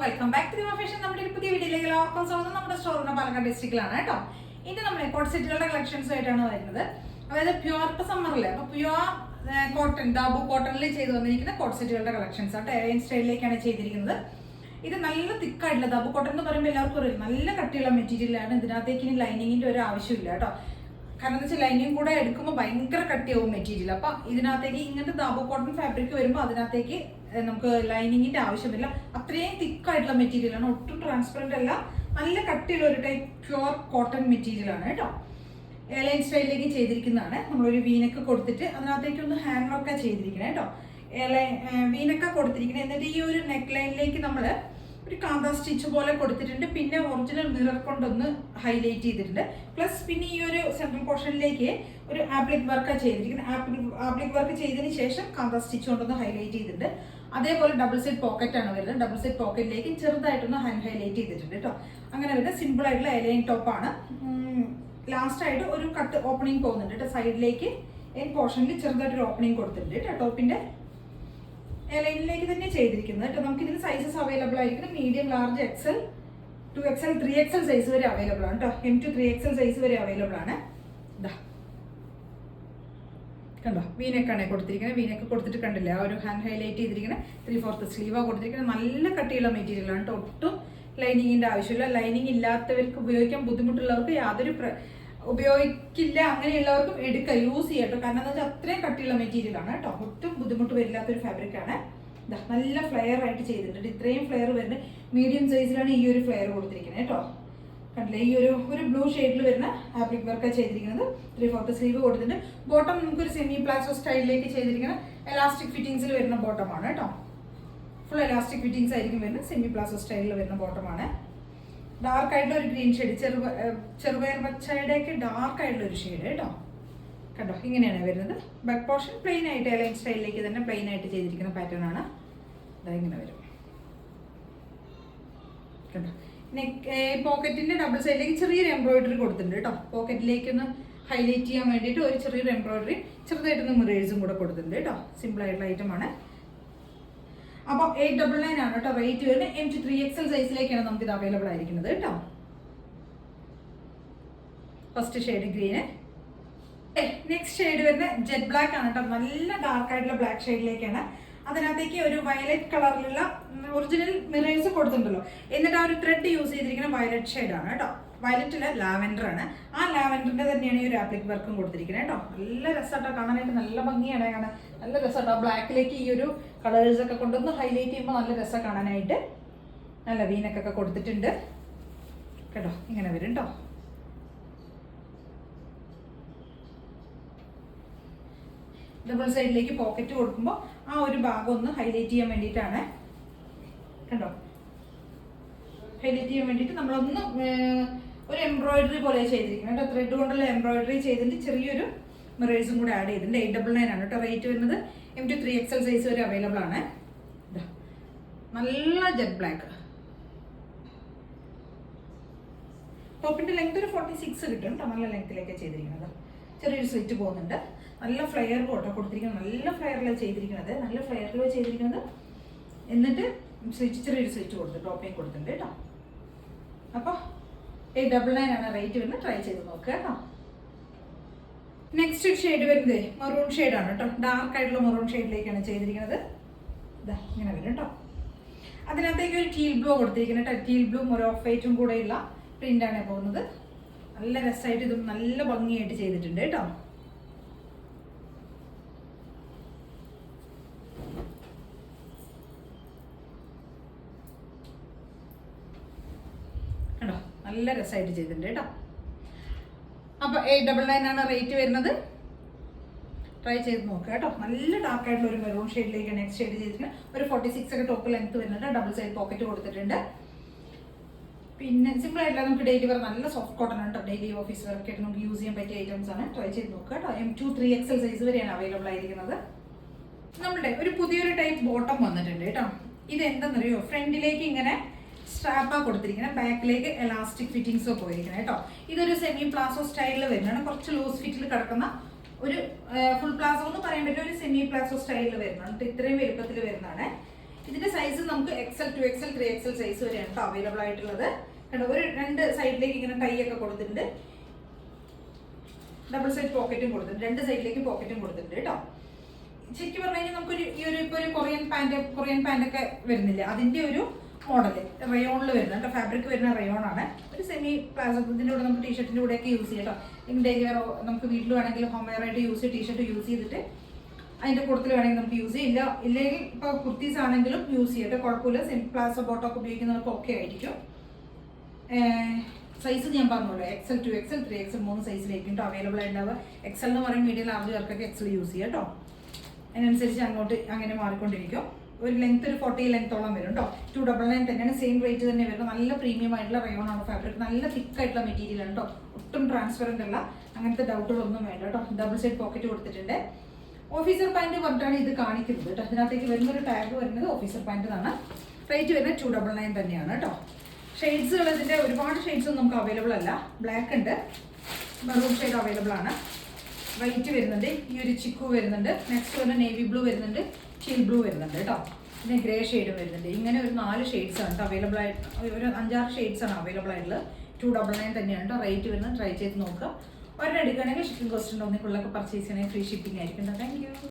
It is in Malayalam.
Welcome back to fashion. നമ്മുടെ ഒരു പുതിയ വീഡിയോയിലേക്ക് എല്ലാവർക്കും സ്വാഗതം. നമ്മുടെ സ്റ്റോറിന്റെ പാലക്കാട് ഡിസ്ട്രിക്റ്റിലാണ് കേട്ടോ. ഇത് നമ്മൾ കോട്ട് സെറ്റുകളുടെ കളക്ഷൻസ് ആയിട്ടാണ് വരുന്നത്. അതായത് പ്യുവർ ഇപ്പൊ സമ്മറിലെ അപ്പൊ പ്യുവർ കോട്ടൺ ദാബു കോട്ടണിൽ ചെയ്ത് വന്നിരിക്കുന്ന കോട്ട് സെറ്റുകളുടെ കളക്ഷൻസ് ആട്ടോ. എയർ സ്റ്റൈലിലേക്കാണ് ചെയ്തിരിക്കുന്നത്. ഇത് നല്ല തിക്കായിട്ടുള്ള ദാബു കോട്ടൺ എന്ന് പറയുമ്പോൾ എല്ലാവർക്കും അറിയാം, നല്ല കട്ടിയുള്ള മെറ്റീരിയലാണ്. ഇതിനകത്തേക്ക് ഇനി ലൈനിങ്ങിന്റെ ഒരു ആവശ്യമില്ല കേട്ടോ. കാരണം എന്താ വെച്ചാൽ ലൈനിങ് കൂടെ എടുക്കുമ്പോൾ ഭയങ്കര കട്ടിയാവും മെറ്റീരിയൽ. അപ്പൊ ഇതിനകത്തേക്ക് ഇങ്ങനത്തെ ദാബു കോട്ടൺ ഫാബ്രിക് വരുമ്പോൾ അതിനകത്തേക്ക് നമുക്ക് ലൈനിങ്ങിന്റെ ആവശ്യമില്ല. അത്രയും തിക്കായിട്ടുള്ള മെറ്റീരിയൽ ആണ്, ഒട്ടും ട്രാൻസ്പെറന്റ് അല്ല, നല്ല കട്ടിയുള്ള ഒരു ടൈപ്പ് പ്യുവർ കോട്ടൺ മെറ്റീരിയൽ ആണ് കേട്ടോ. എയർലൈൻ സ്റ്റൈലിലേക്ക് ചെയ്തിരിക്കുന്നതാണ്. നമ്മളൊരു വീനൊക്കെ കൊടുത്തിട്ട് അതിനകത്തേക്ക് ഒന്ന് ഹാൻഡ് വർക്ക് ചെയ്തിരിക്കണേ കേട്ടോ. എയർലൈൻ വീനൊക്കെ കൊടുത്തിരിക്കുന്നത്. എന്നിട്ട് ഈ ഒരു നെക്ക് ലൈനിലേക്ക് നമ്മൾ ഒരു കാന്ത സ്റ്റിച്ച് പോലെ കൊടുത്തിട്ടുണ്ട്. പിന്നെ ഒറിജിനൽ മിറർ കൊണ്ടൊന്ന് ഹൈലൈറ്റ് ചെയ്തിട്ടുണ്ട്. പ്ലസ് പിന്നെ ഈ ഒരു സെൻട്രൽ പോർഷനിലേക്ക് ഒരു ആപ്ലിക് വർക്ക് ചെയ്തിരിക്കുന്നത്. ആപ്ലിക് വർക്ക് ചെയ്തതിന് ശേഷം കാന്ത സ്റ്റിച്ച് കൊണ്ടൊന്ന് ഹൈലൈറ്റ് ചെയ്തിട്ടുണ്ട്. അതേപോലെ ഡബിൾ സൈഡ് പോക്കറ്റ് ആണ് വരുന്നത്. ഡബിൾ സൈഡ് പോക്കറ്റിലേക്ക് ചെറുതായിട്ടൊന്ന് ഹാൻഡ് ഹൈലൈറ്റ് ചെയ്തിട്ടുണ്ട് കേട്ടോ. അങ്ങനെ വരുന്ന സിമ്പിൾ ആയിട്ടുള്ള എലൈൻ ടോപ്പാണ്. ലാസ്റ്റ് ആയിട്ട് ഒരു കട്ട് ഓപ്പണിംഗ് പോകുന്നുണ്ട് കേട്ടോ. സൈഡിലേക്ക് പോർഷനിൽ ചെറുതായിട്ടൊരു ഓപ്പണിംഗ് കൊടുത്തിട്ടുണ്ട് കേട്ടോ. ടോപ്പിന്റെ ലൈനിലേക്ക് തന്നെ ചെയ്തിരിക്കുന്നത് കേട്ടോ. നമുക്ക് ഇതിന് സൈസസ് അവൈലബിൾ ആയിരിക്കും. Medium, large, XL, 2XL, 3XL size വരെ അവൈലബിൾ ആണ് കേട്ടോ. M to 3XL സൈസ് വരെ അവൈലബിൾ ആണ്. കണ്ടോ, വീനെക്കാണ് കൊടുത്തിരിക്കുന്നത്. വീനൊക്കെ കൊടുത്തിട്ട് കണ്ടില്ല, ആ ഒരു ഹാൻഡ് ഹൈലൈറ്റ് ചെയ്തിരിക്കുന്നത് 3/4 സ്ലീവാണ് കൊടുത്തിരിക്കുന്നത്. നല്ല കട്ടിയുള്ള മെറ്റീരിയൽ ആണ് കേട്ടോ. ഒട്ടും ലൈനിങ്ങിന്റെ ആവശ്യമില്ല. ലൈനിങ് ഇല്ലാത്തവർക്ക് ഉപയോഗിക്കാൻ ബുദ്ധിമുട്ടുള്ളവർക്ക് യാതൊരു ഉപയോഗിക്കില്ല അങ്ങനെയുള്ളവർക്കും എടുക്കാം, യൂസ് ചെയ്യാം കേട്ടോ. കാരണം എന്താ വെച്ചാൽ അത്രയും കട്ടിയുള്ള മെറ്റീരിയൽ ആണ് കേട്ടോ. ഒട്ടും ബുദ്ധിമുട്ട് വരില്ലാത്തൊരു ഫാബ്രിക് ആണ്. നല്ല ഫ്ലെയർ ആയിട്ട് ചെയ്തിട്ടുണ്ട്. ഇത്രയും ഫ്ലെയർ വരുന്നത് മീഡിയം സൈസിലാണ് ഈ ഒരു ഫ്ലെയർ കൊടുത്തിരിക്കുന്നത് കേട്ടോ. കണ്ടില്ലേ, ഈ ഒരു ബ്ലൂ ഷെയ്ഡിൽ വരുന്ന ആപ്ലിക് വർക്ക് ചെയ്തിരിക്കുന്നത്. 3/4 സ്ലീവ് കൊടുത്തിട്ടുണ്ട്. ബോട്ടം നമുക്കൊരു സെമി പ്ലാസോ സ്റ്റൈലിലേക്ക് ചെയ്തിരിക്കുന്ന എലാസ്റ്റിക് ഫിറ്റിംഗ്സിൽ വരുന്ന ബോട്ടമാണ് കേട്ടോ. ഫുൾ എലാസ്റ്റിക് ഫിറ്റിംഗ്സ് ആയിരിക്കും വരുന്നത്. സെമി പ്ലാസോ സ്റ്റൈലിൽ വരുന്ന ബോട്ടമാണ്. ഡാർക്ക് ആയിട്ടുള്ള ഒരു ഗ്രീൻ ഷെയ്ഡ്, ചെറുപയർ പച്ചയുടെയൊക്കെ ഡാർക്ക് ആയിട്ടുള്ള ഒരു ഷെയ്ഡ് കേട്ടോ. കണ്ടോ, ഇങ്ങനെയാണ് വരുന്നത്. ബാക്ക് പോർഷൻ പ്ലെയിൻ ആയിട്ട് എലൈൻ സ്റ്റൈലിലേക്ക് തന്നെ പ്ലെയിൻ ആയിട്ട് ചെയ്തിരിക്കുന്ന പാറ്റേൺ ആണ്. ഇങ്ങനെ വരും കണ്ടോ. പോക്കറ്റിന്റെ ഡബിൾ സൈഡിലേക്ക് ചെറിയൊരു എംബ്രോയിഡറി കൊടുത്തിട്ടുണ്ട് കേട്ടോ. പോക്കറ്റിലേക്ക് ഒന്ന് ഹൈലൈറ്റ് ചെയ്യാൻ വേണ്ടിയിട്ട് ഒരു ചെറിയൊരു എംബ്രോയിഡറി, ചെറുതായിട്ടൊന്ന് മിറേഴ്സും കൂടെ കൊടുത്തിട്ടുണ്ട് കേട്ടോ. സിമ്പിൾ ആയിട്ടുള്ള ഐറ്റം ആണ്. അപ്പോൾ 899 ആണ് കേട്ടോ റേറ്റ് വരുന്നത്. M to 3XL സൈസിലേക്കാണ് നമുക്ക് ഇത് അവൈലബിൾ ആയിരിക്കുന്നത് കേട്ടോ. First shade green. Next shade വരുന്നത് ജെറ്റ് ബ്ലാക്ക് ആണ് കേട്ടോ. നല്ല ഡാർക്ക് ആയിട്ടുള്ള ബ്ലാക്ക് ഷെയ്ഡിലേക്കാണ്. അതിനകത്തേക്ക് ഒരു വയലറ്റ് കളറിലുള്ള ഒറിജിനൽ മിറേഴ്സ് കൊടുത്തിട്ടുണ്ടല്ലോ. എന്നിട്ട് ആ ഒരു ത്രെഡ് യൂസ് ചെയ്തിരിക്കുന്ന വയലറ്റ് ഷെയ്ഡാണ് കേട്ടോ. വയലറ്റില് ലാവൻഡർ ആണ്. ആ ലാവൻഡറിന്റെ തന്നെയാണ് ഈ ഒരു ആപ്ലിക് വർക്കും കൊടുത്തിരിക്കുന്നത് കേട്ടോ. നല്ല രസമായിട്ടോ കാണാനായിട്ട്, നല്ല ഭംഗിയാണ് കാണാൻ, നല്ല രസമായിട്ടോ. ബ്ലാക്കിലേക്ക് ഈ ഒരു കളേഴ്സ് ഒക്കെ കൊണ്ടൊന്ന് ഹൈലൈറ്റ് ചെയ്യുമ്പോൾ നല്ല രസം കാണാനായിട്ട്. നല്ല വീനക്കൊക്കെ കൊടുത്തിട്ടുണ്ട് കേട്ടോ. ഇങ്ങനെ വരും കേട്ടോ. ഡബിൾ സൈഡിലേക്ക് പോക്കറ്റ് കൊടുക്കുമ്പോൾ ആ ഒരു ഭാഗം ഒന്ന് ഹൈലൈറ്റ് ചെയ്യാൻ വേണ്ടിയിട്ടാണ് കണ്ടോ. ഹൈലൈറ്റ് ചെയ്യാൻ വേണ്ടിയിട്ട് നമ്മളൊന്ന് ഒരു എംബ്രോയിഡറി പോലെ ചെയ്തിരിക്കുന്നത് കേട്ടോ. ത്രെഡ് കൊണ്ടുള്ള എംബ്രോയിഡറി ചെയ്തിട്ട് ചെറിയൊരു മിറേഴ്സും കൂടെ ആഡ് ചെയ്തിട്ടുണ്ട്. 899 ആണ് കേട്ടോ റേറ്റ് വരുന്നത്. M to 3XL സൈസ് വരെ അവൈലബിൾ ആണ്. നല്ല ജെറ്റ് ബ്ലാക്ക്. ടോപ്പിന്റെ ലെങ്ത് ഒരു 46 കിട്ടും കേട്ടോ. നല്ല ലെങ്ത്തിലേക്ക് ചെയ്തിരിക്കുന്നത്. ചെറിയൊരു സ്ലിറ്റ് പോകുന്നുണ്ട്. നല്ല ഫ്ലെയർ കോട്ടോ കൊടുത്തിരിക്കുന്നത്. നല്ല ഫ്ലെയറിലാണ് ചെയ്തിരിക്കുന്നത്. നല്ല ഫ്ലെയറിലാണ് ചെയ്തിരിക്കുന്നത്. എന്നിട്ട് ചെറിയൊരു സ്ലിറ്റ് കൊടുത്ത് ടോപ്പിയും കൊടുത്തിട്ടുണ്ട് കേട്ടോ. അപ്പോൾ 899 ആണ് റേറ്റ് വരുന്നത്. ട്രൈ ചെയ്ത് നോക്കുക കേട്ടോ. നെക്സ്റ്റ് ഷെയ്ഡ് വരുന്നത് മെറൂൺ ഷെയ്ഡാണ് കേട്ടോ. ഡാർക്ക് ആയിട്ടുള്ള മെറൂൺ ഷെയ്ഡിലേക്കാണ് ചെയ്തിരിക്കുന്നത്. ഇങ്ങനെ വരും കേട്ടോ. അതിനകത്തേക്ക് ഒരു ടീൽ ബ്ലൂ കൊടുത്തിരിക്കുന്നത് കേട്ടോ. ടീൽ ബ്ലൂ ഒരു ഓഫ് വൈറ്റും കൂടെയുള്ള പ്രിന്റാണ് പോകുന്നത്. നല്ല രസമായിട്ട് ഇതും നല്ല ഭംഗിയായിട്ട് ചെയ്തിട്ടുണ്ട് കേട്ടോ. കണ്ടോ, നല്ല രസമായിട്ട് ചെയ്തിട്ടുണ്ട് കേട്ടോ. അപ്പൊ 899 ആണ് റേറ്റ് വരുന്നത്. ട്രൈ ചെയ്ത് നോക്കുക കേട്ടോ. നല്ല ഡാർക്ക് ആയിട്ടുള്ള ഒരു മെറൂൺ ഷെയ്ഡിലേക്ക് നെക്സ്റ്റ് ഷെയ്ഡ് ചെയ്തിട്ടുണ്ട്. ഒരു 46 ഒക്കെ ടോപ്പ് ലെങ്ത് വരുന്നുണ്ട്. ഡബിൾ സൈഡ് പോക്കറ്റ് കൊടുത്തിട്ടുണ്ട്. പിന്നെ സിമ്പിൾ ആയിട്ടില്ല, നമുക്ക് ഡെയിലി വെയർ നല്ല സോഫ്റ്റ് കോട്ടൺ ആണ്. ഡെയിലി ഓഫീസ് വർക്ക് ആയിട്ട് നമുക്ക് യൂസ് ചെയ്യാൻ പറ്റിയ ഐറ്റംസ് ആണ്. ട്രൈ ചെയ്ത് നോക്കുക കേട്ടോ. M to 3XL സൈസ് വരെയാണ് അവൈലബിൾ ആയിരിക്കുന്നത്. നമ്മുടെ ഒരു പുതിയൊരു ടൈപ്പ് ബോട്ടം വന്നിട്ടുണ്ട് കേട്ടോ. ഇത് എന്താണെന്നറിയോ, ഫ്രണ്ടിലേക്ക് ഇങ്ങനെ സ്ട്രാപ്പാ കൊടുത്തിരിക്കുന്നത്, ബാക്കിലേക്ക് എലാസ്റ്റിക് ഫിറ്റിംഗ്സോ പോയിരിക്കുന്നത് കേട്ടോ. ഇതൊരു സെമി പ്ലാസോ സ്റ്റൈലിൽ വരുന്നതാണ്. കുറച്ച് ലൂസ് ഫിറ്റിൽ കിടക്കുന്ന ഒരു ഫുൾ പ്ലാസോ എന്ന് പറയാൻ പറ്റില്ല, ഒരു സെമി പ്ലാസോ സ്റ്റൈലിൽ വരുന്നതാണ്. ഇത്രയും വലുപ്പത്തിൽ വരുന്നതാണ്. ഇതിന്റെ സൈസ് നമുക്ക് XL 2XL 3XL സൈസ് വരെയാണ് കേട്ടോ അവൈലബിൾ ആയിട്ടുള്ളത്. കണ്ടോ, ഒരു 2 സൈഡിലേക്ക് ഇങ്ങനെ ടൈ ഒക്കെ കൊടുത്തിട്ടുണ്ട്, ഡബിൾ സൈഡ് പോക്കറ്റും കൊടുത്തിട്ടുണ്ട്, 2 സൈഡിലേക്ക് പോക്കറ്റും കൊടുത്തിട്ടുണ്ട് കേട്ടോ. ശരിക്കും പറഞ്ഞു കഴിഞ്ഞാൽ നമുക്കൊരു ഈ ഒരു ഇപ്പോൾ ഒരു കൊറിയൻ പാന്റ് ഒക്കെ വരുന്നില്ല, അതിന്റെ ഒരു മോഡല് റയോണിൽ വരുന്നുണ്ട്. ഫാബ്രിക് വരുന്ന റയോൺ ആണ്. ഒരു സെമി പ്ലാസോ, ഇതിൻ്റെ കൂടെ നമുക്ക് ടീഷർട്ടിൻ്റെ കൂടെയൊക്കെ യൂസ് ചെയ്യാം കേട്ടോ. ഡെയിലി വെയർ നമുക്ക് വീട്ടിൽ വേണമെങ്കിൽ ഹോം വെയർ ആയിട്ട് യൂസ് ചെയ്ത് ടീഷർട്ട് യൂസ് ചെയ്തിട്ട് അതിൻ്റെ കൂട്ടത്തിൽ വേണമെങ്കിൽ നമുക്ക് യൂസ് ചെയ്യാം. ഇല്ലെങ്കിൽ ഇപ്പോൾ കുർത്തീസ് ആണെങ്കിലും യൂസ് ചെയ്യട്ടെ, കുഴപ്പമില്ല. സെമി പ്ലാസോ ബോട്ടൊക്കെ ഉപയോഗിക്കുന്നവർക്ക് ഓക്കെ ആയിരിക്കും. സൈസ് ഞാൻ പറഞ്ഞോളൂ, XL 2XL 3XL 3 സൈസിലേക്കും കേട്ടോ അവൈലബിൾ ആയിട്ടുണ്ടാവുക. XL എന്ന് പറയും മീഡിയം ലാർജ് പേർക്കൊക്കെ XL യൂസ് ചെയ്യാം കേട്ടോ. അതിനനുസരിച്ച് അങ്ങോട്ട് അങ്ങനെ മാറിക്കൊണ്ടിരിക്കും. ഒരു ലെങ്ത് ഒരു 40 ലെങ്ത്തോളം വരും കേട്ടോ. 299 തന്നെയാണ്, സെയിം റേറ്റ് തന്നെ വരുന്നത്. നല്ല പ്രീമിയം ആയിട്ടുള്ള റയോൺ ആണ് ഫാബ്രിക്, നല്ല തിക്ക് ആയിട്ടുള്ള മെറ്റീരിയൽ ആണ് കേട്ടോ. ഒട്ടും ട്രാൻസ്പെറന്റ് അല്ല, അങ്ങനത്തെ ഡൗട്ടുകളൊന്നും വേണ്ട കേട്ടോ. ഡബിൾ സൈഡ് പോക്കറ്റ് കൊടുത്തിട്ടുണ്ട്. ഓഫീസർ പാൻറ് പറഞ്ഞിട്ടാണ് ഇത് കാണിക്കുന്നത് കേട്ടോ. അതിനകത്തേക്ക് വരുന്നൊരു ടാഗ് വരുന്നത് ഓഫീസർ പാൻറ് എന്നാണ്. റേറ്റ് വരുന്നത് 299 തന്നെയാണ് കേട്ടോ. ഷെയ്ഡ്സുകൾ ഇതിൻ്റെ ഒരുപാട് ഷെയ്ഡ്സ് ഒന്നും നമുക്ക് അവൈലബിൾ അല്ല. ബ്ലാക്ക് ഉണ്ട്, മെറൂൺ ഷെയ്ഡ് അവൈലബിൾ ആണ്, വൈറ്റ് വരുന്നുണ്ട്, ഈ ഒരു ചിക്കു വരുന്നുണ്ട്, നെക്സ്റ്റ് വരുന്ന നേവി ബ്ലൂ വരുന്നുണ്ട്, ടീൽ ബ്ലൂ വരുന്നുണ്ട് കേട്ടോ. പിന്നെ ഗ്രേ ഷെയ്ഡും വരുന്നുണ്ട്. ഇങ്ങനെ ഒരു 4 ഷെയ്ഡ്സ് ആണ് അവൈലബിൾ ആയിട്ട്, ഒരു 5-6 ഷെയ്ഡ്സ് ആണ് അവൈലബിൾ ആയിട്ടുള്ളത്. 299 തന്നെയാണ് കേട്ടോ റേറ്റ് വരുന്നത്. ട്രൈ ചെയ്ത് നോക്കുക. ഒരെണ്ണം എടുക്കുകയാണെങ്കിൽ ഷിപ്പിംഗ് കോസ്റ്റ് ഉണ്ട്. ഒന്നിക്കുള്ളൊക്കെ പർച്ചേസ് ചെയ്യണമെങ്കിൽ ഫ്രീ ഷിപ്പിംഗ് ആയിരിക്കും. Thank you.